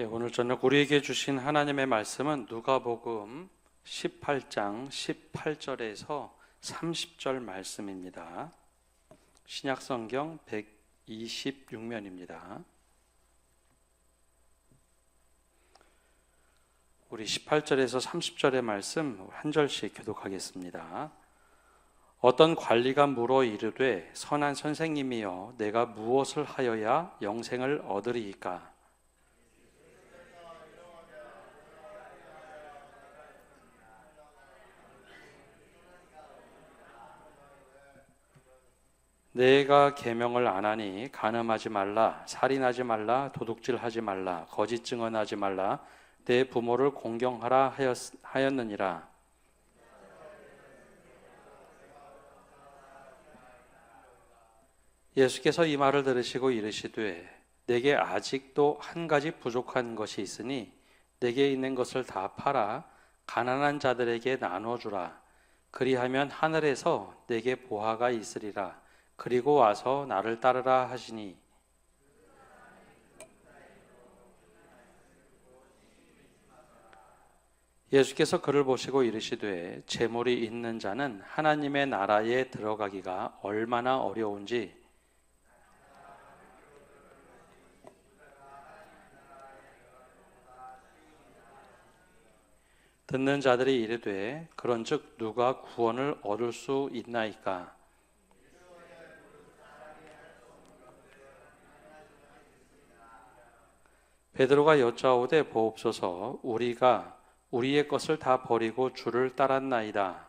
오늘 저녁 우리에게 주신 하나님의 말씀은 누가복음 18장 18절에서 30절 말씀입니다. 신약성경 126면입니다. 우리 18절에서 30절의 말씀 한 절씩 교독하겠습니다. 어떤 관리가 물어 이르되 선한 선생님이여 내가 무엇을 하여야 영생을 얻으리이까? 내가 계명을 안 하니 간음하지 말라, 살인하지 말라, 도둑질하지 말라, 거짓 증언하지 말라, 내 부모를 공경하라 하였느니라. 예수께서 이 말을 들으시고 이르시되 내게 아직도 한 가지 부족한 것이 있으니 내게 있는 것을 다 팔아 가난한 자들에게 나눠주라. 그리하면 하늘에서 내게 보화가 있으리라. 그리고 와서 나를 따르라 하시니 예수께서 그를 보시고 이르시되 재물이 있는 자는 하나님의 나라에 들어가기가 얼마나 어려운지 듣는 자들이 이르되 그런즉 누가 구원을 얻을 수 있나이까? 베드로가 여짜오되 보옵소서 우리가 우리의 것을 다 버리고 주를 따랐나이다.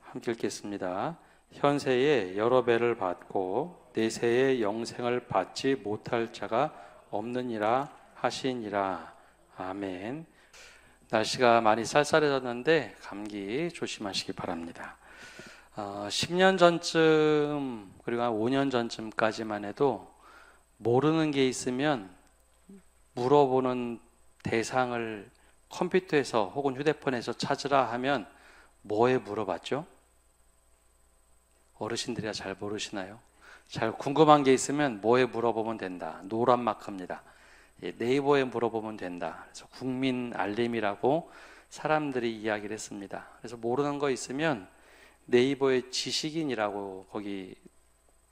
함께 읽겠습니다. 현세에 여러 배를 받고 내세에 영생을 받지 못할 자가 없느니라 하시니라. 아멘. 날씨가 많이 쌀쌀해졌는데 감기 조심하시기 바랍니다. 10년 전쯤 그리고 한 5년 전쯤까지만 해도 모르는 게 있으면 물어보는 대상을 컴퓨터에서 혹은 휴대폰에서 찾으라 하면 뭐에 물어봤죠? 어르신들이야 잘 모르시나요? 잘 궁금한 게 있으면 뭐에 물어보면 된다. 노란 마크입니다. 네이버에 물어보면 된다. 그래서 국민 알림이라고 사람들이 이야기를 했습니다. 그래서 모르는 거 있으면 네이버에 지식인이라고 거기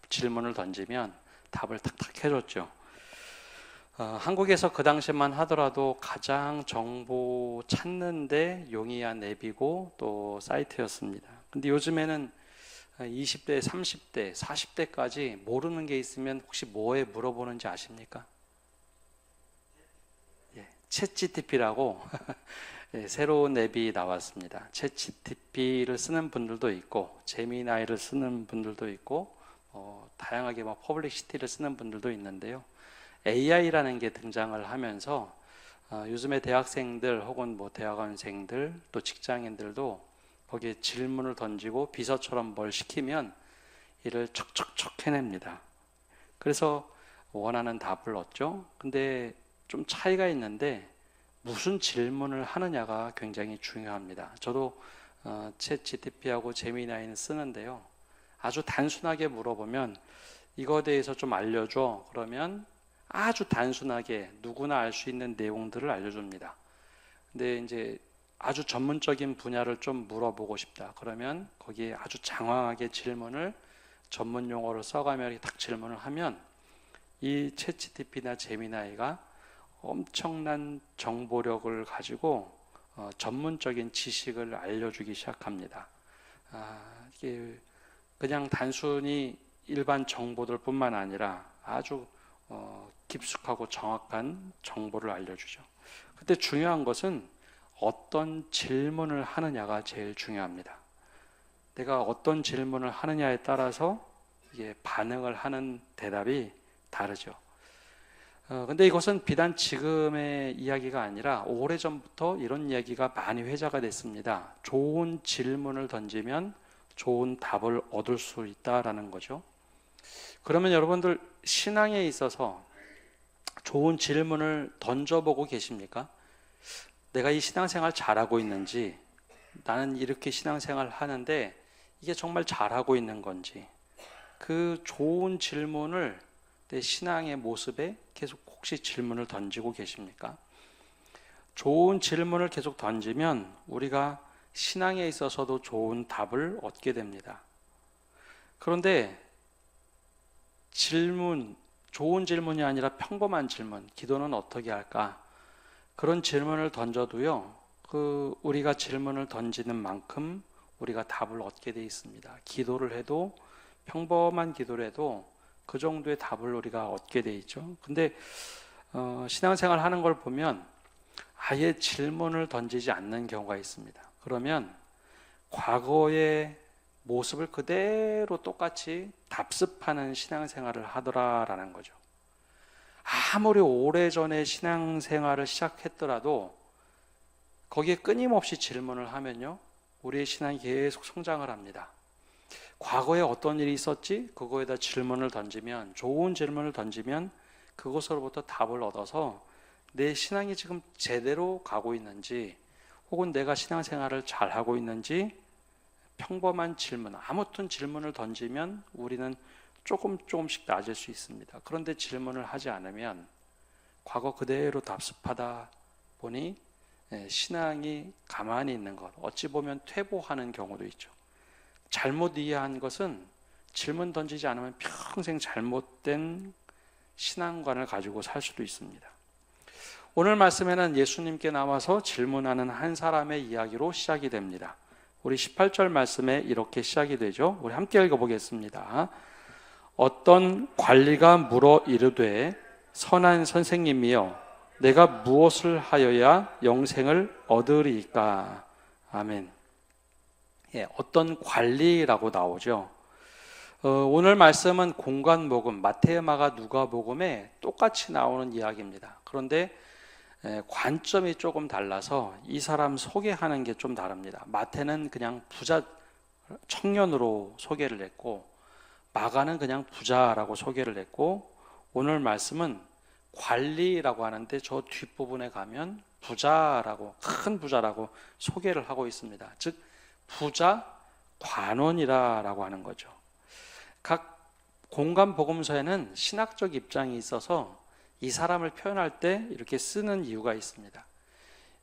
질문을 던지면 답을 탁탁 해줬죠. 한국에서 그 당시만 하더라도 가장 정보 찾는데 용이한 앱이고 또 사이트였습니다. 근데 요즘에는 20대, 30대, 40대까지 모르는 게 있으면 혹시 뭐에 물어보는지 아십니까? 챗GPT라고 새로운 앱이 나왔습니다. 챗GPT를 쓰는 분들도 있고 제미나이를 쓰는 분들도 있고 다양하게 퍼블릭시티를 쓰는 분들도 있는데요. AI라는 게 등장을 하면서 요즘에 대학생들 혹은 대학원생들 또 직장인들도 거기에 질문을 던지고 비서처럼 뭘 시키면 이를 척척척 해냅니다. 그래서 원하는 답을 얻죠. 근데 좀 차이가 있는데 무슨 질문을 하느냐가 굉장히 중요합니다. 저도 챗GPT하고 제미나이는 쓰는데요. 아주 단순하게 물어보면 이거에 대해서 좀 알려줘. 그러면 아주 단순하게 누구나 알 수 있는 내용들을 알려줍니다. 근데 이제 아주 전문적인 분야를 좀 물어보고 싶다. 그러면 거기에 아주 장황하게 질문을 전문 용어로 써가며 이렇게 딱 질문을 하면 이 챗GPT나 제미나이가 엄청난 정보력을 가지고 전문적인 지식을 알려주기 시작합니다. 이게 그냥 단순히 일반 정보들 뿐만 아니라 아주 깊숙하고 정확한 정보를 알려주죠. 근데 중요한 것은 어떤 질문을 하느냐가 제일 중요합니다. 내가 어떤 질문을 하느냐에 따라서 이게 반응을 하는 대답이 다르죠. 근데 이것은 비단 지금의 이야기가 아니라 오래전부터 이런 이야기가 많이 회자가 됐습니다. 좋은 질문을 던지면 좋은 답을 얻을 수 있다라는 거죠. 그러면 여러분들 신앙에 있어서 좋은 질문을 던져보고 계십니까? 내가 이 신앙생활 잘하고 있는지, 나는 이렇게 신앙생활을 하는데 이게 정말 잘하고 있는 건지, 그 좋은 질문을 내 신앙의 모습에 계속 혹시 질문을 던지고 계십니까? 좋은 질문을 계속 던지면 우리가 신앙에 있어서도 좋은 답을 얻게 됩니다. 그런데 좋은 질문이 아니라 평범한 질문, 기도는 어떻게 할까? 그런 질문을 던져도요, 우리가 질문을 던지는 만큼 우리가 답을 얻게 돼 있습니다. 기도를 해도, 평범한 기도를 해도 그 정도의 답을 우리가 얻게 돼 있죠. 근데 신앙생활 하는 걸 보면 아예 질문을 던지지 않는 경우가 있습니다. 그러면 과거의 모습을 그대로 똑같이 답습하는 신앙생활을 하더라라는 거죠. 아무리 오래전에 신앙생활을 시작했더라도 거기에 끊임없이 질문을 하면요, 우리의 신앙이 계속 성장을 합니다. 과거에 어떤 일이 있었지? 그거에다 질문을 던지면, 좋은 질문을 던지면 그것으로부터 답을 얻어서 내 신앙이 지금 제대로 가고 있는지, 혹은 내가 신앙생활을 잘하고 있는지, 평범한 질문, 아무튼 질문을 던지면 우리는 조금씩 낮을 수 있습니다. 그런데 질문을 하지 않으면 과거 그대로 답습하다 보니 신앙이 가만히 있는 것, 어찌 보면 퇴보하는 경우도 있죠. 잘못 이해한 것은 질문 던지지 않으면 평생 잘못된 신앙관을 가지고 살 수도 있습니다. 오늘 말씀에는 예수님께 나와서 질문하는 한 사람의 이야기로 시작이 됩니다. 우리 18절 말씀에 이렇게 시작이 되죠. 우리 함께 읽어보겠습니다. 어떤 관리가 물어 이르되 선한 선생님이여 내가 무엇을 하여야 영생을 얻으리이까? 아멘. 어떤 관리라고 나오죠. 오늘 말씀은 공관복음, 마태와 마가 누가복음에 똑같이 나오는 이야기입니다. 그런데 관점이 조금 달라서 이 사람 소개하는 게 좀 다릅니다. 마태는 그냥 부자 청년으로 소개를 했고, 마가는 그냥 부자라고 소개를 했고, 오늘 말씀은 관리라고 하는데 저 뒷부분에 가면 부자라고, 큰 부자라고 소개를 하고 있습니다. 즉 부자 관원이라고 하는 거죠. 각 공간 복음서에는 신학적 입장이 있어서 이 사람을 표현할 때 이렇게 쓰는 이유가 있습니다.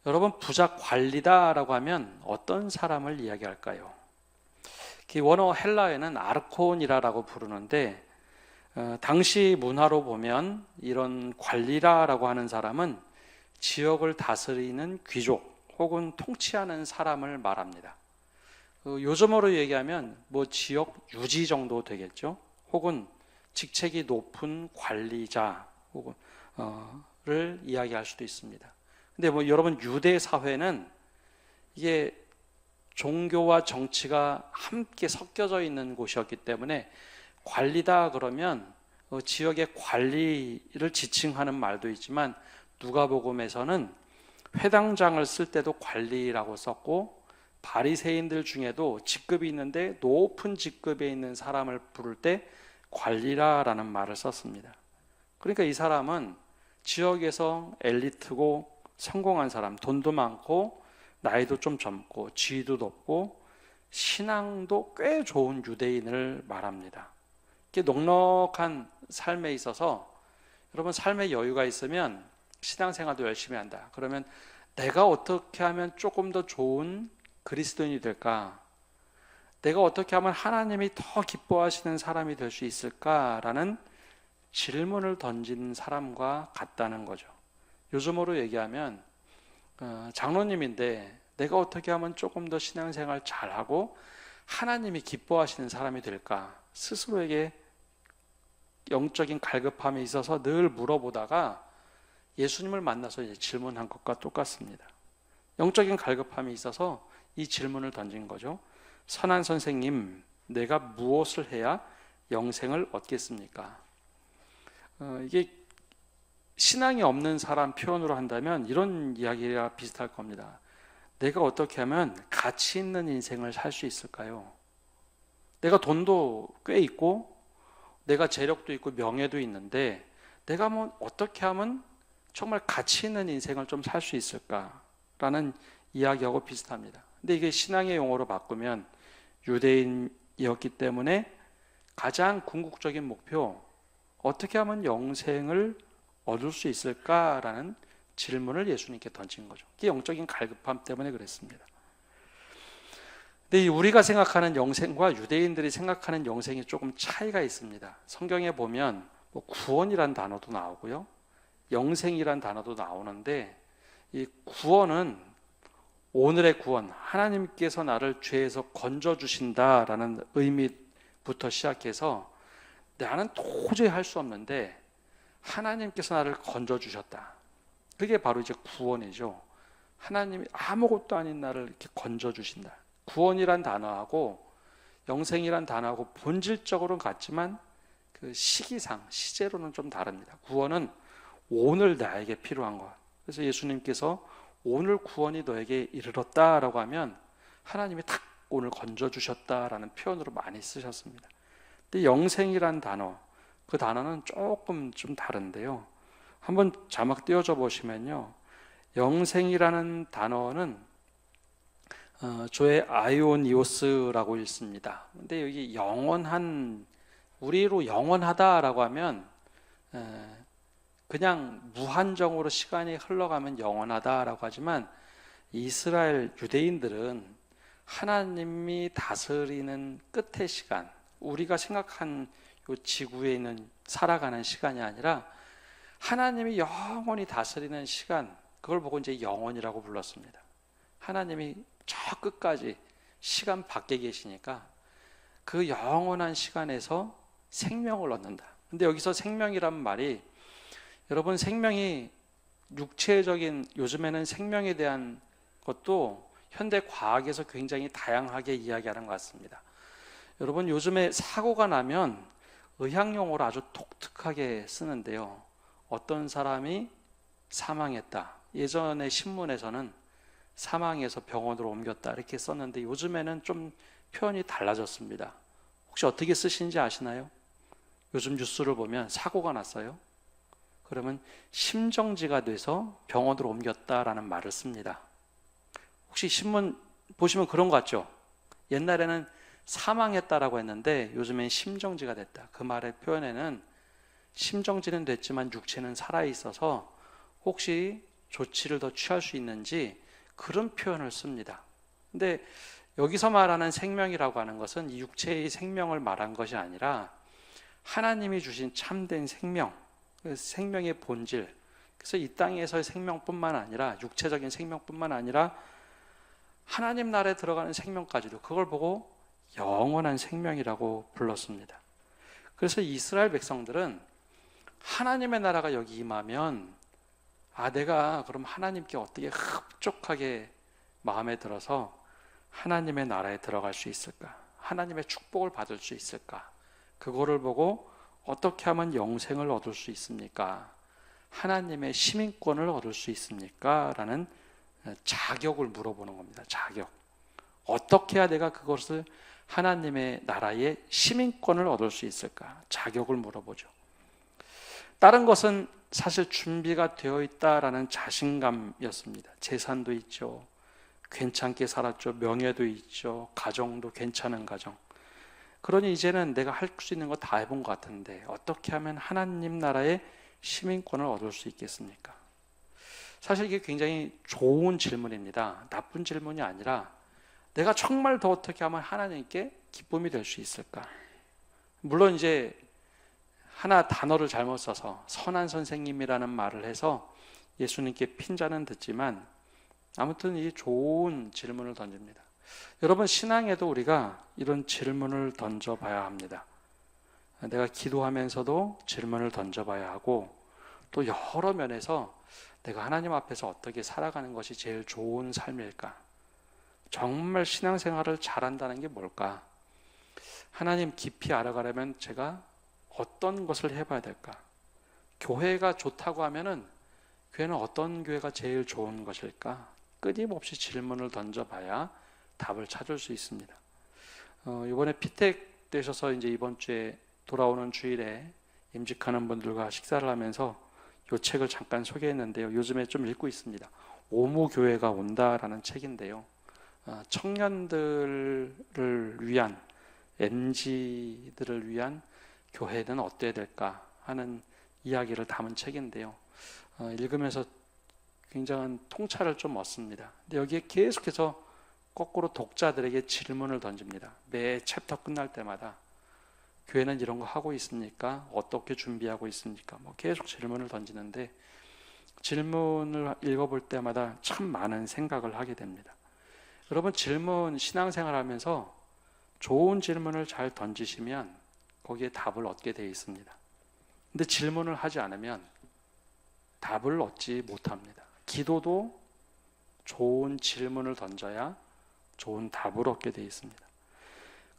여러분, 부자 관리다라고 하면 어떤 사람을 이야기할까요? 원어 헬라에는 아르콘이라고 부르는데, 당시 문화로 보면 이런 관리라라고 하는 사람은 지역을 다스리는 귀족 혹은 통치하는 사람을 말합니다. 요즘으로 얘기하면 지역 유지 정도 되겠죠. 혹은 직책이 높은 관리자 혹은 를 이야기할 수도 있습니다. 근데 여러분, 유대 사회는 이게 종교와 정치가 함께 섞여져 있는 곳이었기 때문에 관리다 그러면 지역의 관리를 지칭하는 말도 있지만, 누가복음에서는 회당장을 쓸 때도 관리라고 썼고, 바리새인들 중에도 직급이 있는데 높은 직급에 있는 사람을 부를 때 관리라라는 말을 썼습니다. 그러니까 이 사람은 지역에서 엘리트고 성공한 사람, 돈도 많고 나이도 좀 젊고 지위도 높고 신앙도 꽤 좋은 유대인을 말합니다. 이게 넉넉한 삶에 있어서, 여러분, 삶의 여유가 있으면 신앙생활도 열심히 한다. 그러면 내가 어떻게 하면 조금 더 좋은 그리스도인이 될까? 내가 어떻게 하면 하나님이 더 기뻐하시는 사람이 될 수 있을까라는 질문을 던진 사람과 같다는 거죠. 요즘으로 얘기하면 장로님인데 내가 어떻게 하면 조금 더 신앙생활 잘하고 하나님이 기뻐하시는 사람이 될까? 스스로에게 영적인 갈급함에 있어서 늘 물어보다가 예수님을 만나서 이제 질문한 것과 똑같습니다. 영적인 갈급함이 있어서 이 질문을 던진 거죠. 선한 선생님, 내가 무엇을 해야 영생을 얻겠습니까? 이게 신앙이 없는 사람 표현으로 한다면 이런 이야기가 비슷할 겁니다. 내가 어떻게 하면 가치 있는 인생을 살 수 있을까요? 내가 돈도 꽤 있고 내가 재력도 있고 명예도 있는데 내가 어떻게 하면 정말 가치 있는 인생을 좀 살 수 있을까라는 이야기하고 비슷합니다. 근데 이게 신앙의 용어로 바꾸면 유대인이었기 때문에 가장 궁극적인 목표, 어떻게 하면 영생을 얻을 수 있을까라는 질문을 예수님께 던진 거죠. 이게 영적인 갈급함 때문에 그랬습니다. 근데 우리가 생각하는 영생과 유대인들이 생각하는 영생이 조금 차이가 있습니다. 성경에 보면 뭐 구원이란 단어도 나오고요, 영생이란 단어도 나오는데, 이 구원은 오늘의 구원, 하나님께서 나를 죄에서 건져주신다라는 의미부터 시작해서 나는 도저히 할 수 없는데 하나님께서 나를 건져주셨다. 그게 바로 이제 구원이죠. 하나님이 아무것도 아닌 나를 이렇게 건져주신다. 구원이란 단어하고 영생이란 단어하고 본질적으로는 같지만 그 시기상, 시제로는 좀 다릅니다. 구원은 오늘 나에게 필요한 것. 그래서 예수님께서 오늘 구원이 너에게 이르렀다라고 하면 하나님이 탁 오늘 건져주셨다라는 표현으로 많이 쓰셨습니다. 근데 영생이란 단어, 그 단어는 조금 좀 다른데요. 한번 자막 띄워줘 보시면요, 영생이라는 단어는 조의 아이오니오스라고 읽습니다. 근데 여기 영원한, 우리로 영원하다라고 하면 그냥 무한정으로 시간이 흘러가면 영원하다라고 하지만, 이스라엘 유대인들은 하나님이 다스리는 끝의 시간, 우리가 생각한 이 지구에 있는 살아가는 시간이 아니라 하나님이 영원히 다스리는 시간, 그걸 보고 이제 영원이라고 불렀습니다. 하나님이 저 끝까지 시간 밖에 계시니까 그 영원한 시간에서 생명을 얻는다. 근데 여기서 생명이란 말이, 여러분, 생명이 육체적인, 요즘에는 생명에 대한 것도 현대 과학에서 굉장히 다양하게 이야기하는 것 같습니다. 여러분, 요즘에 사고가 나면 의학용어로 아주 독특하게 쓰는데요, 어떤 사람이 사망했다, 예전에 신문에서는 사망해서 병원으로 옮겼다 이렇게 썼는데, 요즘에는 좀 표현이 달라졌습니다. 혹시 어떻게 쓰시는지 아시나요? 요즘 뉴스를 보면 사고가 났어요, 그러면 심정지가 돼서 병원으로 옮겼다라는 말을 씁니다. 혹시 신문 보시면 그런 것 같죠? 옛날에는 사망했다라고 했는데 요즘엔 심정지가 됐다. 그 말의 표현에는 심정지는 됐지만 육체는 살아있어서 혹시 조치를 더 취할 수 있는지 그런 표현을 씁니다. 근데 여기서 말하는 생명이라고 하는 것은 이 육체의 생명을 말한 것이 아니라 하나님이 주신 참된 생명, 생명의 본질. 그래서 이 땅에서의 생명뿐만 아니라, 육체적인 생명뿐만 아니라 하나님 나라에 들어가는 생명까지도, 그걸 보고 영원한 생명이라고 불렀습니다. 그래서 이스라엘 백성들은 하나님의 나라가 여기 임하면, 내가 그럼 하나님께 어떻게 흡족하게 마음에 들어서 하나님의 나라에 들어갈 수 있을까? 하나님의 축복을 받을 수 있을까? 그거를 보고 어떻게 하면 영생을 얻을 수 있습니까? 하나님의 시민권을 얻을 수 있습니까? 라는 자격을 물어보는 겁니다. 자격. 어떻게 해야 내가 그것을 하나님의 나라의 시민권을 얻을 수 있을까? 자격을 물어보죠. 다른 것은 사실 준비가 되어 있다라는 자신감이었습니다. 재산도 있죠, 괜찮게 살았죠, 명예도 있죠, 가정도 괜찮은 가정. 그러니 이제는 내가 할 수 있는 거 다 해본 것 같은데 어떻게 하면 하나님 나라의 시민권을 얻을 수 있겠습니까? 사실 이게 굉장히 좋은 질문입니다. 나쁜 질문이 아니라, 내가 정말 더 어떻게 하면 하나님께 기쁨이 될 수 있을까? 물론 이제 하나 단어를 잘못 써서 선한 선생님이라는 말을 해서 예수님께 핀잔은 듣지만, 아무튼 이 좋은 질문을 던집니다. 여러분, 신앙에도 우리가 이런 질문을 던져봐야 합니다. 내가 기도하면서도 질문을 던져봐야 하고, 또 여러 면에서 내가 하나님 앞에서 어떻게 살아가는 것이 제일 좋은 삶일까? 정말 신앙생활을 잘한다는 게 뭘까? 하나님 깊이 알아가려면 제가 어떤 것을 해봐야 될까? 교회가 좋다고 하면은 교회는 어떤 교회가 제일 좋은 것일까? 끊임없이 질문을 던져봐야 답을 찾을 수 있습니다. 이번에 피택 되셔서 이제 이번 주에 돌아오는 주일에 임직하는 분들과 식사를 하면서 이 책을 잠깐 소개했는데요. 요즘에 좀 읽고 있습니다. 오무교회가 온다라는 책인데요. 청년들을 위한, MZ들을 위한 교회는 어때야 될까 하는 이야기를 담은 책인데요. 읽으면서 굉장한 통찰을 좀 얻습니다. 근데 여기에 계속해서 거꾸로 독자들에게 질문을 던집니다. 매 챕터 끝날 때마다 교회는 이런 거 하고 있습니까? 어떻게 준비하고 있습니까? 계속 질문을 던지는데 질문을 읽어볼 때마다 참 많은 생각을 하게 됩니다. 여러분, 신앙생활 하면서 좋은 질문을 잘 던지시면 거기에 답을 얻게 되어 있습니다. 근데 질문을 하지 않으면 답을 얻지 못합니다. 기도도 좋은 질문을 던져야 좋은 답을 얻게 되어 있습니다.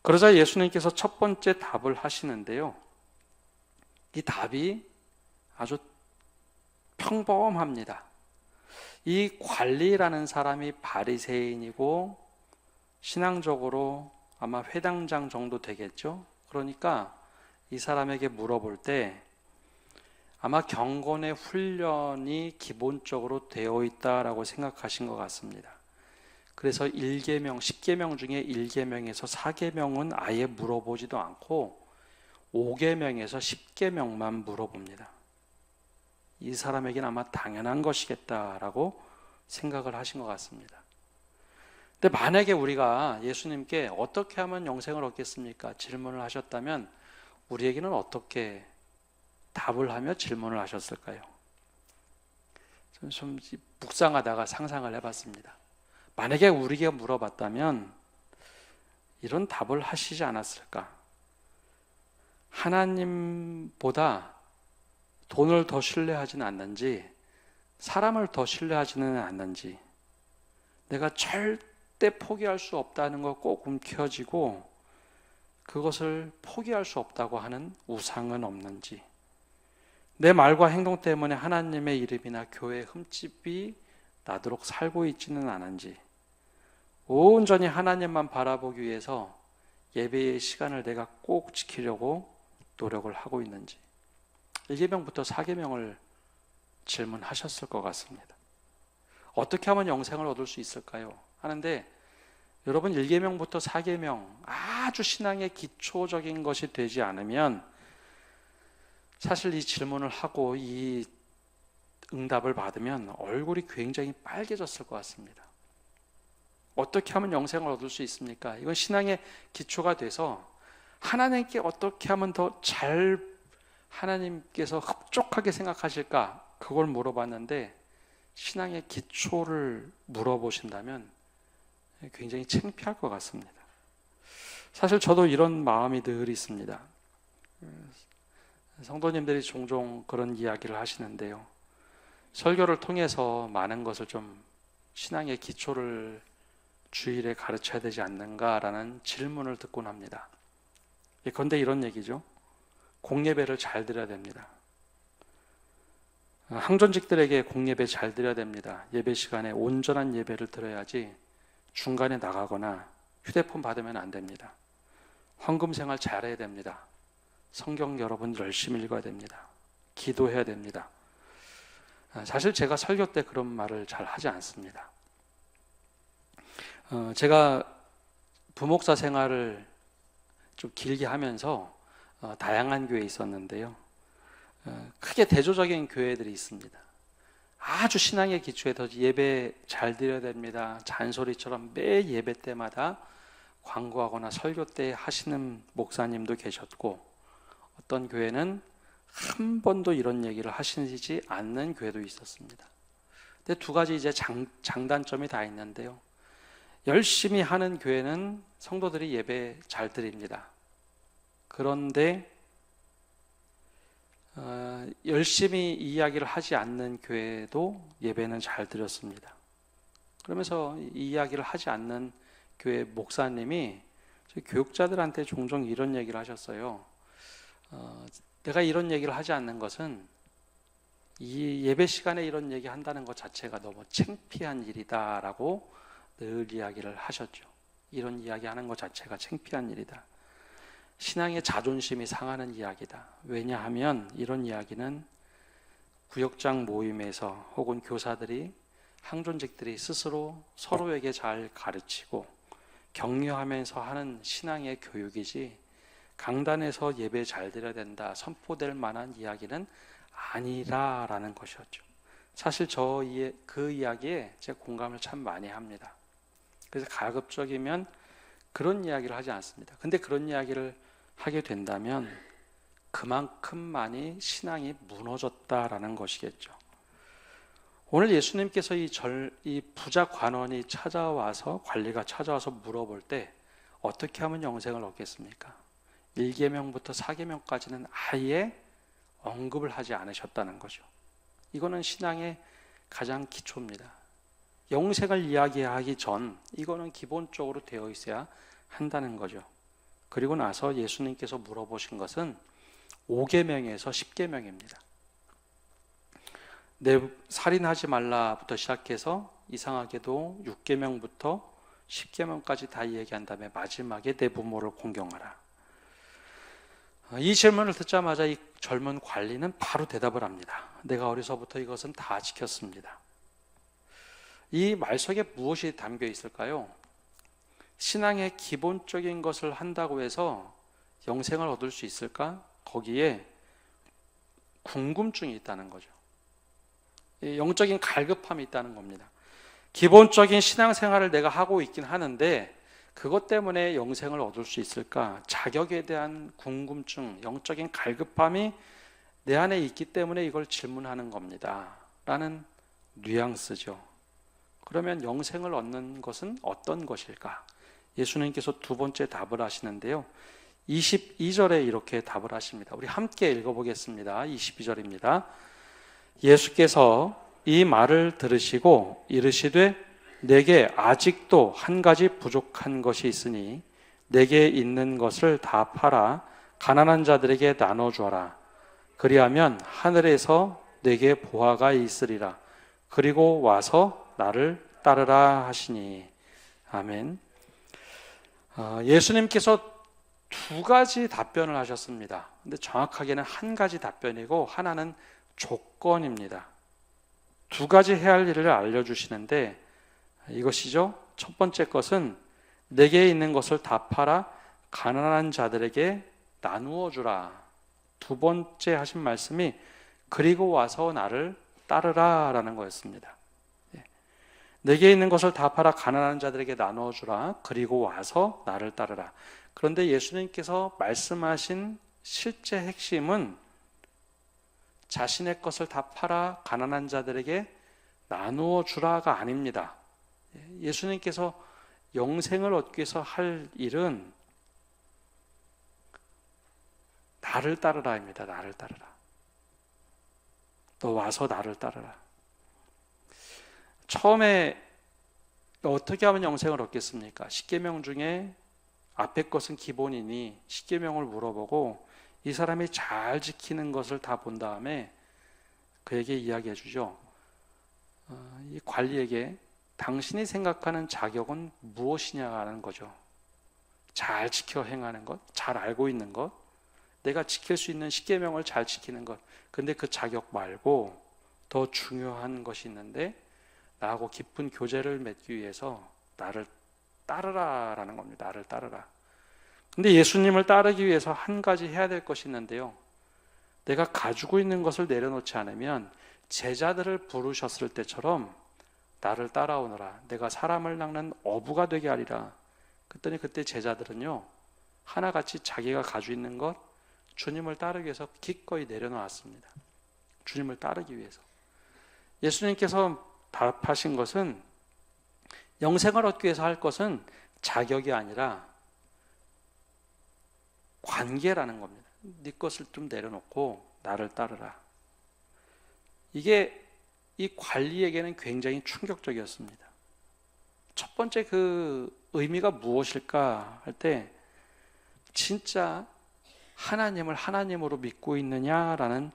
그러자 예수님께서 첫 번째 답을 하시는데요. 이 답이 아주 평범합니다. 이 관리라는 사람이 바리새인이고 신앙적으로 아마 회당장 정도 되겠죠. 그러니까 이 사람에게 물어볼 때 아마 경건의 훈련이 기본적으로 되어 있다라고 생각하신 것 같습니다. 그래서 1계명, 10계명 중에 1계명에서 4계명은 아예 물어보지도 않고 5계명에서 10계명만 물어봅니다. 이 사람에게는 아마 당연한 것이겠다라고 생각을 하신 것 같습니다. 근데 만약에 우리가 예수님께 어떻게 하면 영생을 얻겠습니까? 질문을 하셨다면 우리에게는 어떻게 답을 하며 질문을 하셨을까요? 좀 묵상하다가 상상을 해봤습니다. 만약에 우리에게 물어봤다면 이런 답을 하시지 않았을까? 하나님보다 돈을 더 신뢰하지는 않는지, 사람을 더 신뢰하지는 않는지, 내가 절대 포기할 수 없다는 걸 꼭 움켜쥐고 그것을 포기할 수 없다고 하는 우상은 없는지, 내 말과 행동 때문에 하나님의 이름이나 교회의 흠집이 나도록 살고 있지는 않은지, 온전히 하나님만 바라보기 위해서 예배의 시간을 내가 꼭 지키려고 노력을 하고 있는지, 1계명부터 4계명을 질문하셨을 것 같습니다. 어떻게 하면 영생을 얻을 수 있을까요? 하는데 여러분, 1계명부터 4계명 아주 신앙의 기초적인 것이 되지 않으면 사실 이 질문을 하고 이 응답을 받으면 얼굴이 굉장히 빨개졌을 것 같습니다. 어떻게 하면 영생을 얻을 수 있습니까? 이건 신앙의 기초가 돼서 하나님께 어떻게 하면 더 잘 하나님께서 흡족하게 생각하실까? 그걸 물어봤는데 신앙의 기초를 물어보신다면 굉장히 창피할 것 같습니다. 사실 저도 이런 마음이 늘 있습니다. 성도님들이 종종 그런 이야기를 하시는데요. 설교를 통해서 많은 것을 좀 신앙의 기초를 주일에 가르쳐야 되지 않는가라는 질문을 듣곤 합니다. 그런데 이런 얘기죠. 공예배를 잘 드려야 됩니다. 항전직들에게 공예배 잘 드려야 됩니다. 예배 시간에 온전한 예배를 드려야지 중간에 나가거나 휴대폰 받으면 안 됩니다. 헌금 생활 잘해야 됩니다. 성경 여러분 열심히 읽어야 됩니다. 기도해야 됩니다. 사실 제가 설교 때 그런 말을 잘 하지 않습니다. 제가 부목사 생활을 좀 길게 하면서 다양한 교회에 있었는데요. 크게 대조적인 교회들이 있습니다. 아주 신앙의 기초에서 예배 잘 드려야 됩니다. 잔소리처럼 매 예배 때마다 광고하거나 설교 때 하시는 목사님도 계셨고, 어떤 교회는 한 번도 이런 얘기를 하시지 않는 교회도 있었습니다. 근데 두 가지 이제 장단점이 다 있는데요. 열심히 하는 교회는 성도들이 예배 잘 드립니다. 그런데 열심히 이야기를 하지 않는 교회도 예배는 잘 드렸습니다. 그러면서 이 이야기를 하지 않는 교회 목사님이 교육자들한테 종종 이런 얘기를 하셨어요. 내가 이런 얘기를 하지 않는 것은 이 예배 시간에 이런 얘기 한다는 것 자체가 너무 창피한 일이다라고 늘 이야기를 하셨죠. 이런 이야기 하는 것 자체가 창피한 일이다. 신앙의 자존심이 상하는 이야기다. 왜냐하면 이런 이야기는 구역장 모임에서 혹은 교사들이 항존직들이 스스로 서로에게 잘 가르치고 격려하면서 하는 신앙의 교육이지 강단에서 예배 잘 드려야 된다 선포될 만한 이야기는 아니라라는 것이었죠. 사실 그 이야기에 제가 공감을 참 많이 합니다. 그래서 가급적이면 그런 이야기를 하지 않습니다. 근데 그런 이야기를 하게 된다면 그만큼 많이 신앙이 무너졌다라는 것이겠죠. 오늘 예수님께서 이 부자 관원이 관리가 찾아와서 물어볼 때 어떻게 하면 영생을 얻겠습니까? 1계명부터 4계명까지는 아예 언급을 하지 않으셨다는 거죠. 이거는 신앙의 가장 기초입니다. 영생을 이야기하기 전 이거는 기본적으로 되어 있어야 한다는 거죠. 그리고 나서 예수님께서 물어보신 것은 5계명에서 10계명입니다. 살인하지 말라부터 시작해서 이상하게도 6계명부터 10계명까지 다 얘기한 다음에 마지막에 내 부모를 공경하라. 이 질문을 듣자마자 이 젊은 관리는 바로 대답을 합니다. 내가 어려서부터 이것은 다 지켰습니다. 이 말 속에 무엇이 담겨 있을까요? 신앙의 기본적인 것을 한다고 해서 영생을 얻을 수 있을까? 거기에 궁금증이 있다는 거죠. 영적인 갈급함이 있다는 겁니다. 기본적인 신앙생활을 내가 하고 있긴 하는데 그것 때문에 영생을 얻을 수 있을까? 자격에 대한 궁금증, 영적인 갈급함이 내 안에 있기 때문에 이걸 질문하는 겁니다. 라는 뉘앙스죠. 그러면 영생을 얻는 것은 어떤 것일까? 예수님께서 두 번째 답을 하시는데요. 22절에 이렇게 답을 하십니다. 우리 함께 읽어보겠습니다. 22절입니다. 예수께서 이 말을 들으시고 이르시되 내게 아직도 한 가지 부족한 것이 있으니 내게 있는 것을 다 팔아 가난한 자들에게 나눠주어라. 그리하면 하늘에서 내게 보화가 있으리라. 그리고 와서 나를 따르라 하시니. 아멘. 예수님께서 두 가지 답변을 하셨습니다. 근데 정확하게는 한 가지 답변이고 하나는 조건입니다. 두 가지 해야 할 일을 알려주시는데 이것이죠. 첫 번째 것은 내게 있는 것을 다 팔아 가난한 자들에게 나누어 주라. 두 번째 하신 말씀이 그리고 와서 나를 따르라 라는 거였습니다. 내게 있는 것을 다 팔아 가난한 자들에게 나누어 주라. 그리고 와서 나를 따르라. 그런데 예수님께서 말씀하신 실제 핵심은 자신의 것을 다 팔아 가난한 자들에게 나누어 주라가 아닙니다. 예수님께서 영생을 얻기 위해서 할 일은 나를 따르라입니다. 나를 따르라. 너 와서 나를 따르라. 처음에 어떻게 하면 영생을 얻겠습니까? 10계명 중에 앞에 것은 기본이니 10계명을 물어보고 이 사람이 잘 지키는 것을 다 본 다음에 그에게 이야기해 주죠. 이 관리에게 당신이 생각하는 자격은 무엇이냐는 거죠. 잘 지켜 행하는 것, 잘 알고 있는 것, 내가 지킬 수 있는 10계명을 잘 지키는 것. 근데 그 자격 말고 더 중요한 것이 있는데 나하고 깊은 교제를 맺기 위해서 나를 따르라라는 겁니다. 나를 따르라. 근데 예수님을 따르기 위해서 한 가지 해야 될 것이 있는데요. 내가 가지고 있는 것을 내려놓지 않으면 제자들을 부르셨을 때처럼 나를 따라오너라. 내가 사람을 낚는 어부가 되게 하리라. 그랬더니 그때 제자들은요. 하나같이 자기가 가지고 있는 것 주님을 따르기 위해서 기꺼이 내려놓았습니다. 주님을 따르기 위해서. 예수님께서 답하신 것은 영생을 얻기 위해서 할 것은 자격이 아니라 관계라는 겁니다. 네 것을 좀 내려놓고 나를 따르라. 이게 이 관리에게는 굉장히 충격적이었습니다. 첫 번째 그 의미가 무엇일까 할 때 진짜 하나님을 하나님으로 믿고 있느냐라는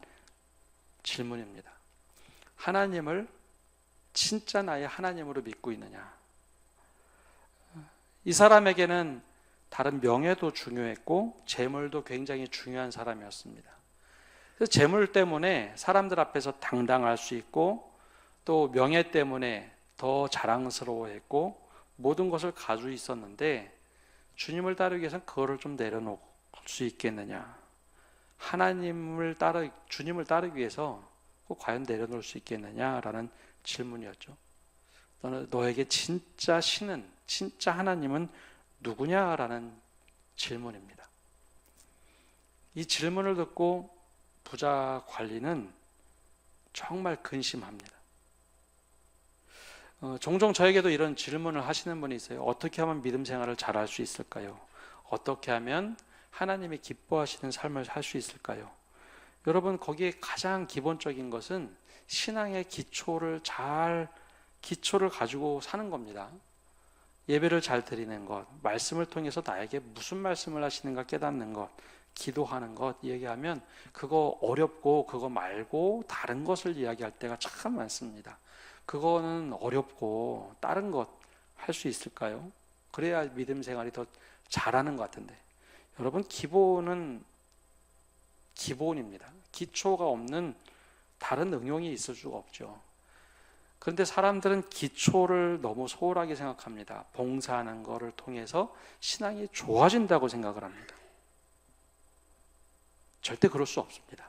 질문입니다. 하나님을 진짜 나의 하나님으로 믿고 있느냐. 이 사람에게는 다른 명예도 중요했고 재물도 굉장히 중요한 사람이었습니다. 그래서 재물 때문에 사람들 앞에서 당당할 수 있고 또 명예 때문에 더 자랑스러워했고 모든 것을 가지고 있었는데 주님을 따르기 위해서는 그거를 좀 내려놓을 수 있겠느냐? 주님을 따르기 위해서 과연 내려놓을 수 있겠느냐라는 질문이었죠. 너에게 진짜 신은, 진짜 하나님은 누구냐라는 질문입니다. 이 질문을 듣고 부자 관리는 정말 근심합니다. 종종 저에게도 이런 질문을 하시는 분이 있어요. 어떻게 하면 믿음 생활을 잘할 수 있을까요? 어떻게 하면 하나님이 기뻐하시는 삶을 살 수 있을까요? 여러분, 거기에 가장 기본적인 것은 신앙의 기초를 가지고 사는 겁니다. 예배를 잘 드리는 것, 말씀을 통해서 나에게 무슨 말씀을 하시는가 깨닫는 것, 기도하는 것 얘기하면 그거 어렵고 그거 말고 다른 것을 이야기할 때가 참 많습니다. 그거는 어렵고 다른 것 할 수 있을까요? 그래야 믿음 생활이 더 잘하는 것 같은데, 여러분, 기본은 기본입니다. 기초가 없는 다른 응용이 있을 수가 없죠. 그런데 사람들은 기초를 너무 소홀하게 생각합니다. 봉사하는 것을 통해서 신앙이 좋아진다고 생각을 합니다. 절대 그럴 수 없습니다.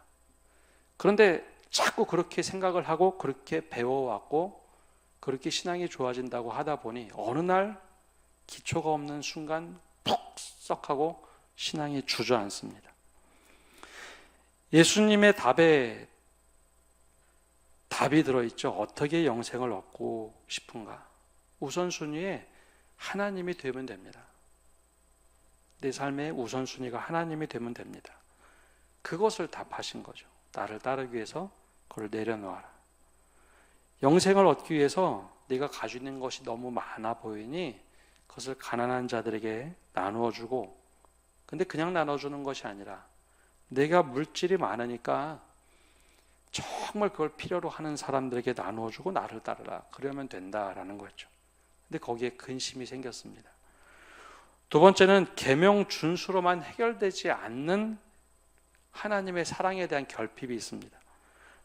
그런데 자꾸 그렇게 생각을 하고 그렇게 배워왔고 그렇게 신앙이 좋아진다고 하다 보니 어느 날 기초가 없는 순간 푹 썩하고 신앙이 주저앉습니다. 예수님의 답이 들어있죠. 어떻게 영생을 얻고 싶은가? 우선순위에 하나님이 되면 됩니다. 내 삶의 우선순위가 하나님이 되면 됩니다. 그것을 답하신 거죠. 나를 따르기 위해서 그걸 내려놓아라. 영생을 얻기 위해서 네가 가지고 있는 것이 너무 많아 보이니 그것을 가난한 자들에게 나누어주고, 근데 그냥 나눠주는 것이 아니라 내가 물질이 많으니까 정말 그걸 필요로 하는 사람들에게 나누어주고 나를 따르라. 그러면 된다라는 거였죠. 근데 거기에 근심이 생겼습니다. 두 번째는 계명 준수로만 해결되지 않는 하나님의 사랑에 대한 결핍이 있습니다.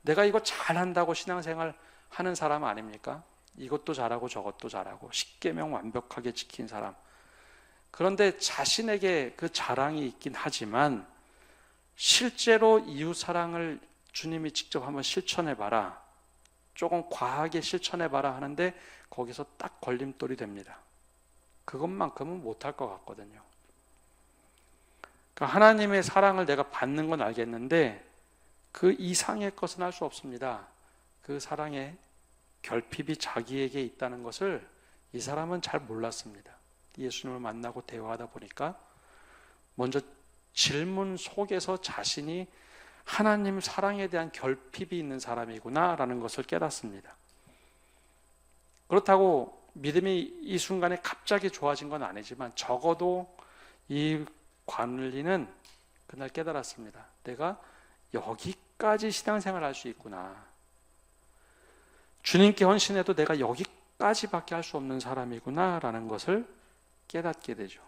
내가 이거 잘한다고 신앙생활 하는 사람 아닙니까? 이것도 잘하고 저것도 잘하고 10계명 완벽하게 지킨 사람. 그런데 자신에게 그 자랑이 있긴 하지만 실제로 이웃사랑을 주님이 직접 한번 실천해봐라, 조금 과하게 실천해봐라 하는데 거기서 딱 걸림돌이 됩니다. 그것만큼은 못할 것 같거든요. 그러니까 하나님의 사랑을 내가 받는 건 알겠는데 그 이상의 것은 할 수 없습니다. 그 사랑의 결핍이 자기에게 있다는 것을 이 사람은 잘 몰랐습니다. 예수님을 만나고 대화하다 보니까 먼저 질문 속에서 자신이 하나님 사랑에 대한 결핍이 있는 사람이구나 라는 것을 깨닫습니다. 그렇다고 믿음이 이 순간에 갑자기 좋아진 건 아니지만 적어도 이 관리는 그날 깨달았습니다. 내가 여기까지 신앙생활을 할 수 있구나. 주님께 헌신해도 내가 여기까지밖에 할 수 없는 사람이구나 라는 것을 깨닫게 되죠.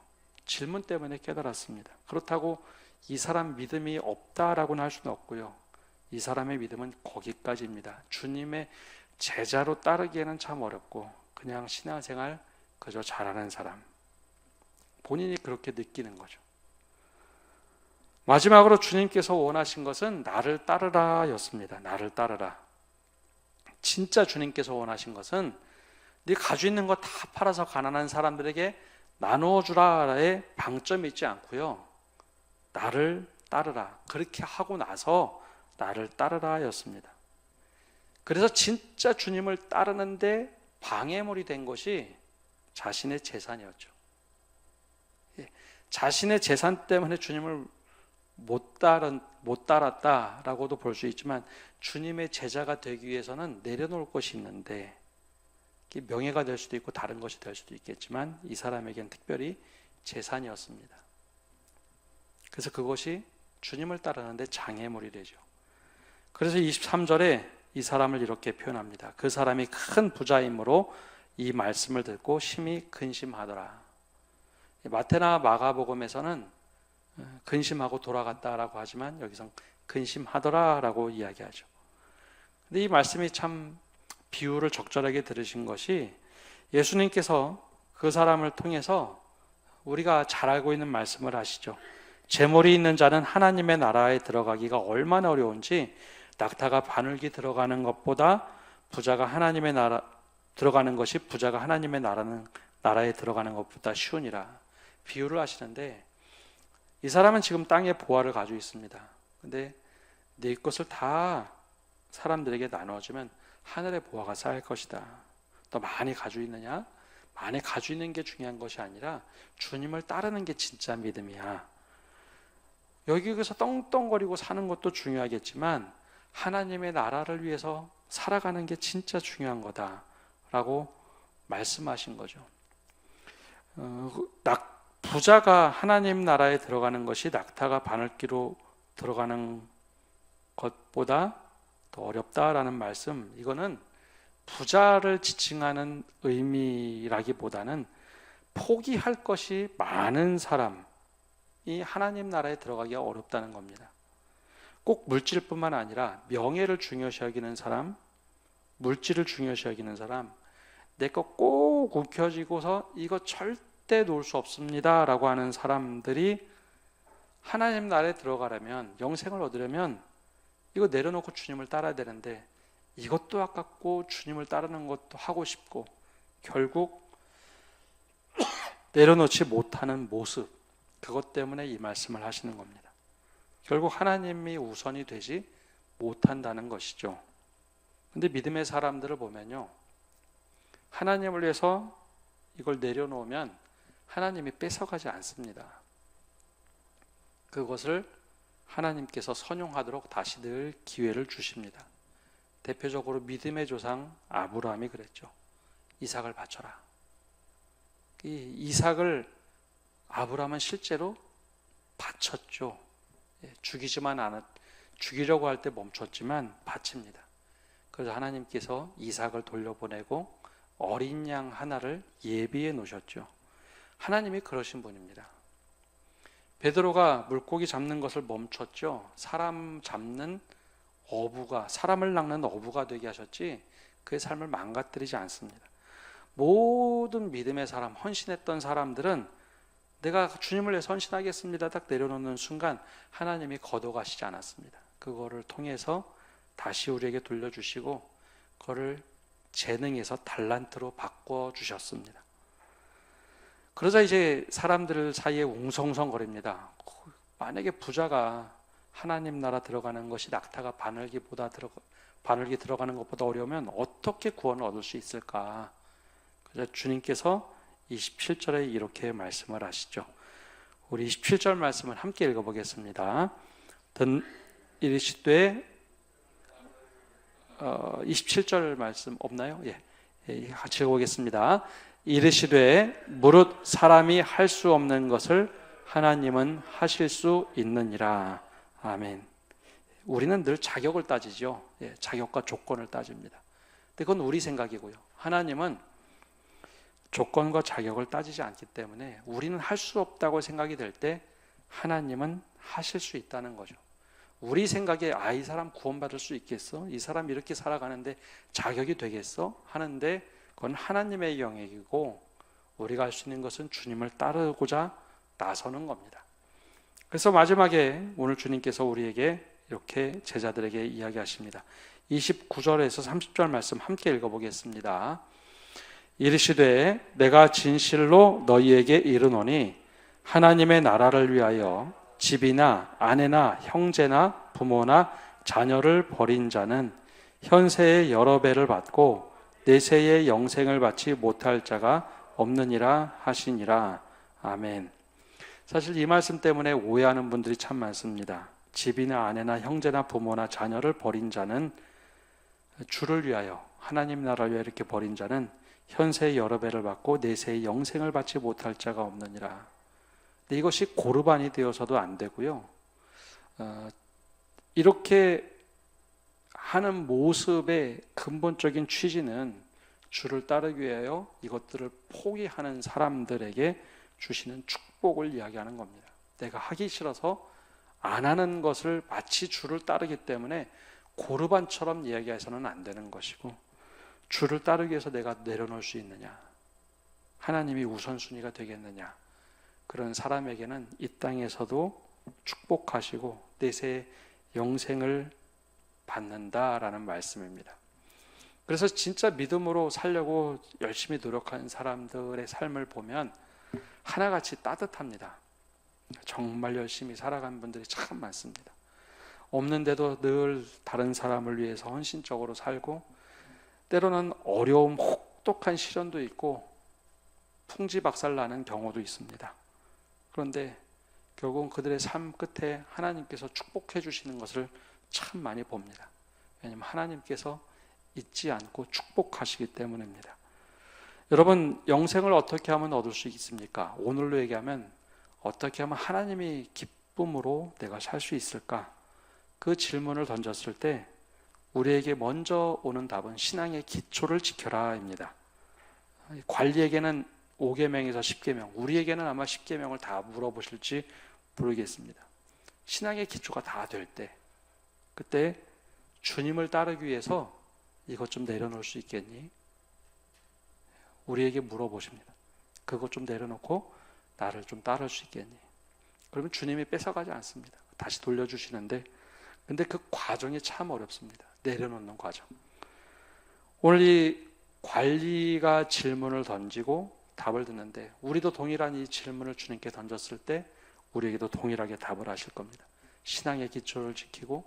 질문 때문에 깨달았습니다. 그렇다고 이 사람 믿음이 없다라고는 할 수는 없고요. 이 사람의 믿음은 거기까지입니다. 주님의 제자로 따르기에는 참 어렵고 그냥 신앙생활 그저 잘하는 사람, 본인이 그렇게 느끼는 거죠. 마지막으로 주님께서 원하신 것은 나를 따르라 였습니다. 나를 따르라. 진짜 주님께서 원하신 것은 네 가지고 있는 거 다 팔아서 가난한 사람들에게 나누어 주라의 방점이 있지 않고요. 나를 따르라. 그렇게 하고 나서 나를 따르라 였습니다. 그래서 진짜 주님을 따르는데 방해물이 된 것이 자신의 재산이었죠. 자신의 재산 때문에 주님을 못 따랐다라고도 볼 수 있지만 주님의 제자가 되기 위해서는 내려놓을 것이 있는데 명예가 될 수도 있고 다른 것이 될 수도 있겠지만 이 사람에겐 특별히 재산이었습니다. 그래서 그것이 주님을 따르는데 장애물이 되죠. 그래서 23절에 이 사람을 이렇게 표현합니다. 그 사람이 큰 부자이므로 이 말씀을 듣고 심히 근심하더라. 마태나 마가복음에서는 근심하고 돌아갔다라고 하지만 여기서 근심하더라라고 이야기하죠. 근데 이 말씀이 참 비유를 적절하게 들으신 것이 예수님께서 그 사람을 통해서 우리가 잘 알고 있는 말씀을 하시죠. 재물이 있는 자는 하나님의 나라에 들어가기가 얼마나 어려운지 낙타가 바늘기 들어가는 것보다 부자가 하나님의 나라 들어가는 것이 부자가 하나님의 나라에 들어가는 것보다 쉬우니라 비유를 하시는데, 이 사람은 지금 땅에 보화를 가지고 있습니다. 근데 네 것을 다 사람들에게 나눠주면 하늘의 보화가 쌓일 것이다. 너 많이 가지고 있느냐? 많이 가지고 있는 게 중요한 것이 아니라 주님을 따르는 게 진짜 믿음이야. 여기서 떵떵거리고 사는 것도 중요하겠지만 하나님의 나라를 위해서 살아가는 게 진짜 중요한 거다라고 말씀하신 거죠. 부자가 하나님 나라에 들어가는 것이 낙타가 바늘기로 들어가는 것보다 더 어렵다라는 말씀, 이거는 부자를 지칭하는 의미라기보다는 포기할 것이 많은 사람이 하나님 나라에 들어가기가 어렵다는 겁니다. 꼭 물질뿐만 아니라 명예를 중요시 여기는 사람, 물질을 중요시 여기는 사람, 내 거 꼭 움켜쥐고서 이거 절대 놓을 수 없습니다 라고 하는 사람들이 하나님 나라에 들어가려면, 영생을 얻으려면 이거 내려놓고 주님을 따라야 되는데 이것도 아깝고 주님을 따르는 것도 하고 싶고 결국 내려놓지 못하는 모습, 그것 때문에 이 말씀을 하시는 겁니다. 결국 하나님이 우선이 되지 못한다는 것이죠. 근데 믿음의 사람들을 보면요, 하나님을 위해서 이걸 내려놓으면 하나님이 뺏어가지 않습니다. 그것을 하나님께서 선용하도록 다시 늘 기회를 주십니다. 대표적으로 믿음의 조상 아브라함이 그랬죠. 이삭을 바쳐라. 이 이삭을 아브라함은 실제로 바쳤죠. 죽이려고 할 때 멈췄지만 바칩니다. 그래서 하나님께서 이삭을 돌려보내고 어린 양 하나를 예비해 놓으셨죠. 하나님이 그러신 분입니다. 베드로가 물고기 잡는 것을 멈췄죠. 사람을 낚는 어부가 되게 하셨지 그의 삶을 망가뜨리지 않습니다. 모든 믿음의 사람, 헌신했던 사람들은 내가 주님을 위해서 헌신하겠습니다 딱 내려놓는 순간 하나님이 걷어가시지 않았습니다. 그거를 통해서 다시 우리에게 돌려주시고 그거를 재능에서 달란트로 바꿔주셨습니다. 그러자 이제 사람들 사이에 웅성웅성거립니다. 만약에 부자가 하나님 나라 들어가는 것이 낙타가 바늘기 들어가는 것보다 어려우면 어떻게 구원을 얻을 수 있을까? 그래서 주님께서 27절에 이렇게 말씀을 하시죠. 우리 27절 말씀을 함께 읽어보겠습니다. 이르시되 27절 말씀 없나요? 예, 같이 읽어보겠습니다. 이르시되 무릇 사람이 할 수 없는 것을 하나님은 하실 수 있느니라. 아멘. 우리는 늘 자격을 따지죠. 예, 자격과 조건을 따집니다. 근데 그건 우리 생각이고요. 하나님은 조건과 자격을 따지지 않기 때문에 우리는 할 수 없다고 생각이 될 때 하나님은 하실 수 있다는 거죠. 우리 생각에 이 사람 구원받을 수 있겠어? 이 사람 이렇게 살아가는데 자격이 되겠어? 하는데 그건 하나님의 영역이고 우리가 할 수 있는 것은 주님을 따르고자 나서는 겁니다. 그래서 마지막에 오늘 주님께서 우리에게 이렇게 제자들에게 이야기하십니다. 29절에서 30절 말씀 함께 읽어보겠습니다. 이르시되 내가 진실로 너희에게 이르노니 하나님의 나라를 위하여 집이나 아내나 형제나 부모나 자녀를 버린 자는 현세의 여러 배를 받고 내세의 영생을 받지 못할 자가 없느니라 하시니라. 아멘. 사실 이 말씀 때문에 오해하는 분들이 참 많습니다. 집이나 아내나 형제나 부모나 자녀를 버린 자는 주를 위하여 하나님 나라를 위하여 이렇게 버린 자는 현세의 여러 배를 받고 내세의 영생을 받지 못할 자가 없느니라. 근데 이것이 고르반이 되어서도 안 되고요. 이렇게 하는 모습의 근본적인 취지는 주를 따르기 위하여 이것들을 포기하는 사람들에게 주시는 축복을 이야기하는 겁니다. 내가 하기 싫어서 안 하는 것을 마치 주를 따르기 때문에 고르반처럼 이야기해서는 안 되는 것이고, 주를 따르기 위해서 내가 내려놓을 수 있느냐? 하나님이 우선순위가 되겠느냐? 그런 사람에게는 이 땅에서도 축복하시고 내세 영생을 받는다라는 말씀입니다. 그래서 진짜 믿음으로 살려고 열심히 노력하는 사람들의 삶을 보면 하나같이 따뜻합니다. 정말 열심히 살아간 분들이 참 많습니다. 없는데도 늘 다른 사람을 위해서 헌신적으로 살고, 때로는 어려움, 혹독한 시련도 있고 풍지박살 나는 경우도 있습니다. 그런데 결국은 그들의 삶 끝에 하나님께서 축복해 주시는 것을 참 많이 봅니다. 왜냐하면 하나님께서 잊지 않고 축복하시기 때문입니다. 여러분, 영생을 어떻게 하면 얻을 수 있습니까? 오늘로 얘기하면 어떻게 하면 하나님이 기쁨으로 내가 살 수 있을까? 그 질문을 던졌을 때 우리에게 먼저 오는 답은 신앙의 기초를 지켜라입니다. 관리에게는 5계명에서 10계명, 우리에게는 아마 10계명을 다 물어보실지 모르겠습니다. 신앙의 기초가 다 될 때, 그때 주님을 따르기 위해서 이것 좀 내려놓을 수 있겠니? 우리에게 물어보십니다. 그것 좀 내려놓고 나를 좀 따를 수 있겠니? 그러면 주님이 뺏어가지 않습니다. 다시 돌려주시는데, 근데 그 과정이 참 어렵습니다. 내려놓는 과정. 오늘 이 관리가 질문을 던지고 답을 듣는데, 우리도 동일한 이 질문을 주님께 던졌을 때 우리에게도 동일하게 답을 하실 겁니다. 신앙의 기초를 지키고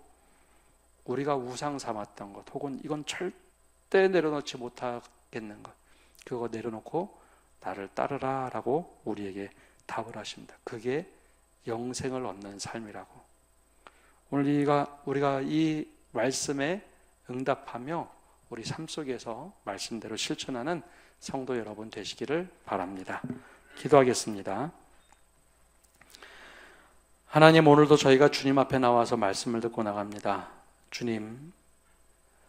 우리가 우상 삼았던 것, 혹은 이건 절대 내려놓지 못하겠는 것, 그거 내려놓고 나를 따르라 라고 우리에게 답을 하십니다. 그게 영생을 얻는 삶이라고. 오늘 우리가 이 말씀에 응답하며 우리 삶 속에서 말씀대로 실천하는 성도 여러분 되시기를 바랍니다. 기도하겠습니다. 하나님, 오늘도 저희가 주님 앞에 나와서 말씀을 듣고 나갑니다. 주님,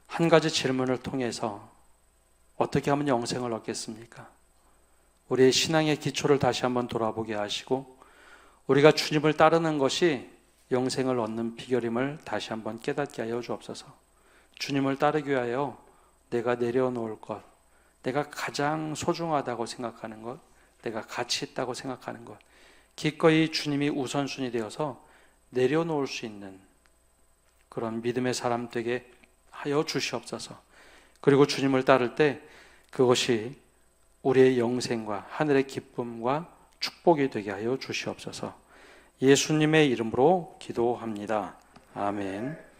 한 가지 질문을 통해서 어떻게 하면 영생을 얻겠습니까? 우리의 신앙의 기초를 다시 한번 돌아보게 하시고, 우리가 주님을 따르는 것이 영생을 얻는 비결임을 다시 한번 깨닫게 하여 주옵소서. 주님을 따르기 위하여 내가 내려놓을 것, 내가 가장 소중하다고 생각하는 것, 내가 가치 있다고 생각하는 것, 기꺼이 주님이 우선순위 되어서 내려놓을 수 있는 그런 믿음의 사람 되게 하여 주시옵소서. 그리고 주님을 따를 때 그것이 우리의 영생과 하늘의 기쁨과 축복이 되게 하여 주시옵소서. 예수님의 이름으로 기도합니다. 아멘.